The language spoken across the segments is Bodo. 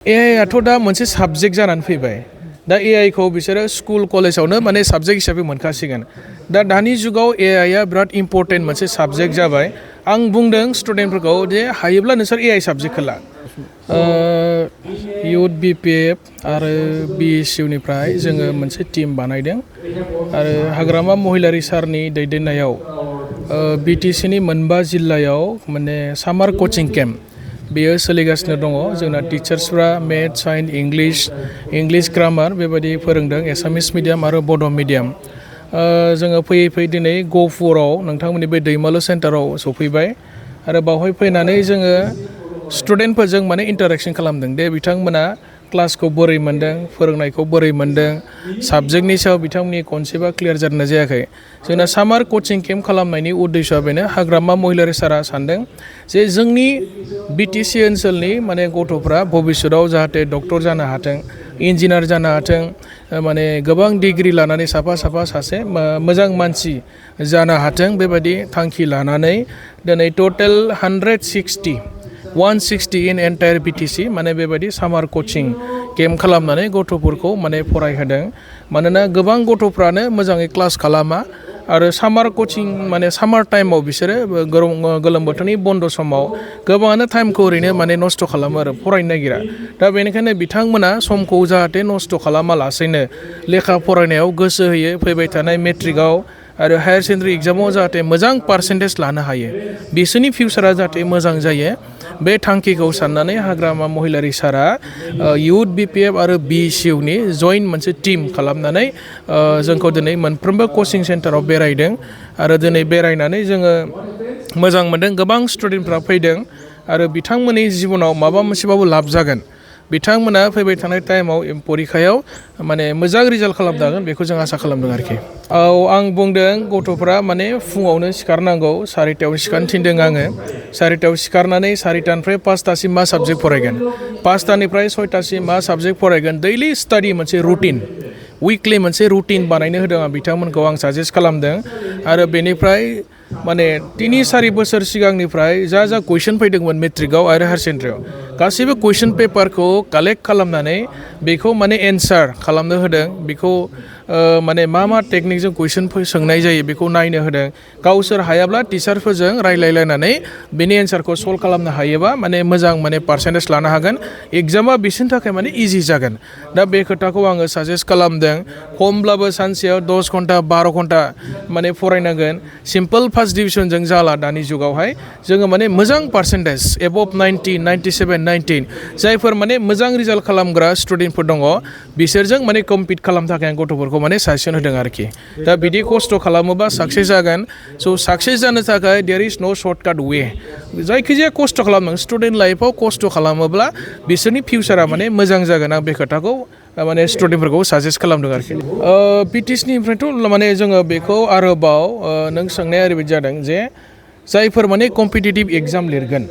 AI आथ' दा मोनसे साबजेक्ट जानानै फैबाय। दा AI खौ बिसोरो स्कुल कलेजावनो माने साबजेक्ट हिसाबै मोनखासिगोन। दा दानि जुगाव AI आ बिराद इम्परटेन्ट मोनसे साबजेक्ट जाबाय। आं बुंदों स्टुडेन्टफोरखौ जे हायोब्ला नोंसोर AI साबजेक्टखौ ला। इउथ BPF आरो BSU निफ्राय जोङो मोनसे टिम बानायदों आरो हाग्रामा महिलारि सारनि दैदेननायाव BTC नि मोनबा जिल्लायाव माने सामार कचिं केम्प बेयो सोलिगासिनो दङ। जोंना टिचार्सफ्रा मेथ्स साइन्स इंलिश ग्रामार बेबायदि फोरोंदों एसामिस मिडियाम आरो बड' मिडियाम। जोङो फैयै फैयै दिनै गहपुराव नोंथांमोननि बे दैमालु सेन्टाराव सफैबाय आरो बावहाय फैनानै जोङो स्टुडेन्टफोरजों माने इन्टारेक्सन खालामदों दे बिथांमोना क्लासखौ बोरै मोन्दों फोरोंनायखौ बोरै मोन्दों साबजेक्टनि सायाव बिथांमोननि कनसेप्टआ क्लियार जादोंना जायाखै। जोंना सामार कचिं केम्प खालामनायनि उद्देश्यआ बेनो हाग्रामा महिलारि सारा सानदों जे जोंनि BTC ओनसोलनि माने गथ'फ्रा भबिष्यतआव जाहाथे डक्टर जानो हाथों इन्जिनियार जानो हाथों माने गोबां डिग्रि लानानै सासे मोजां मानसि जानो हाथों बेबायदि थांखि लानानै दिनै टटेल 160 इन एन्टायर BTC माने बेबायदि सामार कचिं केम्प खालामनानै गथ'फोरखौ माने फरायहोदों। मानोना गोबां गथ'फ्रानो मोजाङै क्लास खालामा आरो सामार कचिं माने सामार टाइमाव बिसोरो गोलोम बोथोरनि बन्द समाव गोबाङानो टाइमखौ ओरैनो माने नस्थ' खालामो आरो फरायनो नागिरा। दा बेनिखायनो बिथांमोना समखौ जाहाथे नस्थ' खालामालासेनो लेखा फरायनायाव गोसो होयो फैबाय थानाय मेट्रिकआव आरो हायार सेकेन्डारि एग्जामाव जाहाथे मोजां पार्सेन्टेज लानो हायो बिसोरनि फिउचारा जाहाथे मोजां जायो बे थांखिखौ साननानै हाग्रामा महिलारि सारा इउथ BPF आरो BSU नि जइन्ट मोनसे टिम खालामनानै जोंखौ दिनै मोनफ्रोमबो कचिं सेन्टाराव बेरायदों आरो दिनै बेरायनानै जोङो मोजां मोनदों। गोबां स्टुडेन्टफ्रा फैदों आरो बिथांमोननि जिबनाव माबा मोनसेबाबो लाब जागोन। बिथांमोना फैबाय थानाय टाइमाव परिखायाव माने मोजां रिजाल्ट खालामनो हागोन बेखौ जों आसा खालामदों आरोखि। औ आं बुंदों गथ'फ्रा माने फुङावनो सिखारनांगौ 4टायाव सिखारनो थिनदों आङो। 4टायाव सिखारनानै 4टानिफ्राय 5टासिम मा साबजेक्ट फरायगोन 5टानिफ्राय 6टासिम मा साबजेक्ट फरायगोन दैलि स्टाडि मोनसे रुटिन उइकलि मोनसे रुटिन बानायनो होदों आं बिथांमोनखौ आं साजेस्ट खालामदों आरो बेनिफ्राय माने 3-4 बोसोर सिगांनिफ्राय जा कुइसन फैदोंमोन मेट्रिकआव आरो हायार सेकेन्डारियाव गासैबो कुइसन पेपारखौ कालेक्ट खालामनानै बेखौ माने एन्सार खालामनो होदों। बेखौ माने मा टेकनिकजों कुइसन सोंनाय जायो बेखौ नायनो होदों। गावसोर हायाब्ला टिचारफोरजों रायलायलायनानै बेनि एन्सारखौ सल्भ खालामनो हायोबा माने मोजां माने पार्सेन्टेज लानो हागोन एग्जामा बिसोरनि थाखाय माने इजि जागोन। दा बे खोथाखौ आङो साजेस्ट खालामदों खमब्लाबो सानसेयाव 10 घन्टा 12 घन्टा माने फरायनांगोन। सिम्पोल फार्स्ट डिभिजनजों जाला दानि जुगावहाय जोङो माने मोजां पार्सेन्टेज एबभ 90 97 19 जायफोर माने मोजां रिजाल्ट खालामग्रा स्टुडेन्टफोर दङ बिसोरजों माने कम्पिट खालामनो थाखाय आं गथ'फोरखौ माने साजेसन होदों आरोखि। दा बिदि खस्थ' खालामोबा साक्सेस जागोन। स' साक्सेस जानो थाखाय देयर इज नो सर्टकाट वे। जायखिजाया खस्थ' खालामदों स्टुडेन्ट लाइफआव खस्थ' खालामोब्ला बिसोरनि फिउचारा माने मोजां जागोन। आं बे खोथाखौ माने स्टुडेन्टफोरखौ साजेस्ट खालामदों आरोखि। BTC निफ्रायथ' माने जोङो बेखौ आरोबाव नों सोंनाया ओरैबायदि जादों जे जायफोर माने कम्पिटिटिभ एग्जाम लिरगोन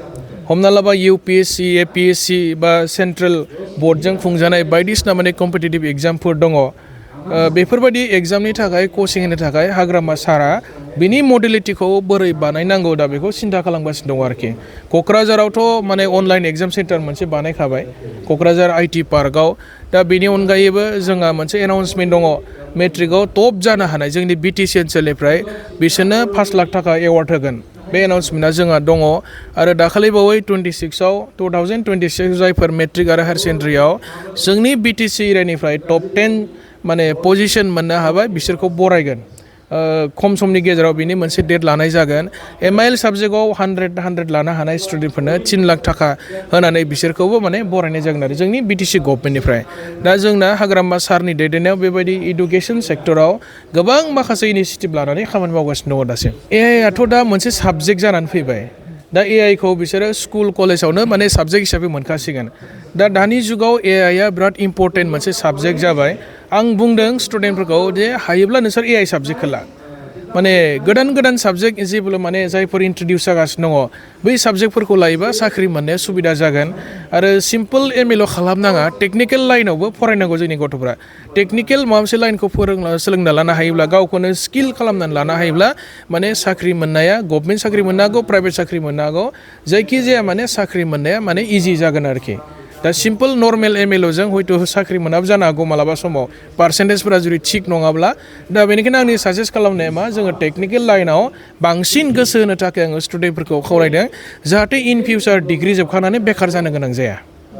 हमना लाबा UPSC APSC बा सेन्ट्रेल बर्डजों खुंजानाय बायदिसिना माने कम्पिटिटिभ एग्जामफोर दङ बेफोरबायदि एग्जामनि थाखाय कचिं होनो थाखाय हाग्रामा सारा बिनि मडेलिटिखौ बोरै बानायनांगौ दा बेखौ सिन्था खालामगासिनो दङ आरोखि। क'क्राझारावथ' माने अनलाइन एग्जाम सेन्टार मोनसे बानायखाबाय क'क्राझार IT पार्कआव। दा बेनि अनगायैबो जोंहा मोनसे एनाउन्समेन्ट दङ मेट्रिकआव टप जानो हानाय जोंनि BTC ओनसोलनिफ्राय बिसोरनो 5 लाख थाखा एवार्ड होगोन। बे एनाउन्समेन्टआ जोंहा दङ आरो दाखालि बावै 2026 जायफोर मेट्रिक आरो हायार सेकेन्डारियाव जोंनि BTC एरियानिफ्राय टप 10 माने पजिसन मोननो हाबाय बिसोरखौ बरायगोन। खम समनि गेजेराव बिनि मोनसे डेट लानाय जागोन। MIL साबजेक्टआव 100 लानो हानाय स्टुडेन्टफोरनो 3 लाख थाखा होनानै बिसोरखौबो माने बरायनाय जागोन आरो जोंनि BTC गभर्नमेन्टनिफ्राय। दा जोंना हाग्रामा सारनि दैदेननायाव बेबायदि इडुकेसन सेक्टराव गोबां माखासे इनिसियेटिभ लानानै खामानि मावगासिनो दङ दासिम। AI आथ' दा मोनसे साबजेक्ट जानानै फैबाय। दा AI खौ बिसोरो स्कुल कलेजावनो माने साबजेक्ट हिसाबै मोनखासिगोन। दा दानि जुगाव AI आ बिराद इम्परटेन्ट मोनसे साबजेक्ट जाबाय। आं बुंदों स्टुडेन्टफोरखौ जे हायोब्ला नोंसोर AI साबजेक्टखौ ला। माने गोदान साबजेक्ट जेबो माने जायफोर इन्ट्रडिउस जागासिनो दङ बै साबजेक्टफोरखौ लायोबा साख्रि मोननाया सुबिदा जागोन आरो सिम्पोल ML खालामनाङा टेकनिकेल लाइनावबो फरायनांगौ जोंनि गथ'फ्रा। टेकनिकेल माबा मोनसे लाइनखौ सोलोंना लानो हायोब्ला गावखौनो स्किल खालामनानै लानो हायोब्ला माने साख्रि मोननाया गभर्नमेन्ट साख्रि मोननो हागौ प्राइभेट साख्रि मोननो हागौ जायखिजाया माने साख्रि मोननाया माने इजि जागोन आरोखि। दा सिम्पोल नर्मेल एमएल'जों हयथ' साख्रि मोनाबो जानो हागौ मालाबा समाव पार्सेन्टेजफोरा जुदि थिग नङाब्ला दा बेनिखायनो आंनि साजेस्ट खालामनाया मा जोङो टेकनिकेल लाइनाव बांसिन गोसो होनो थाखाय आङो स्टुडेन्टफोरखौ खावलायदों जाहाथे इन फिउचार डिग्रि जोबखांनानै बेखार जानो गोनां जाया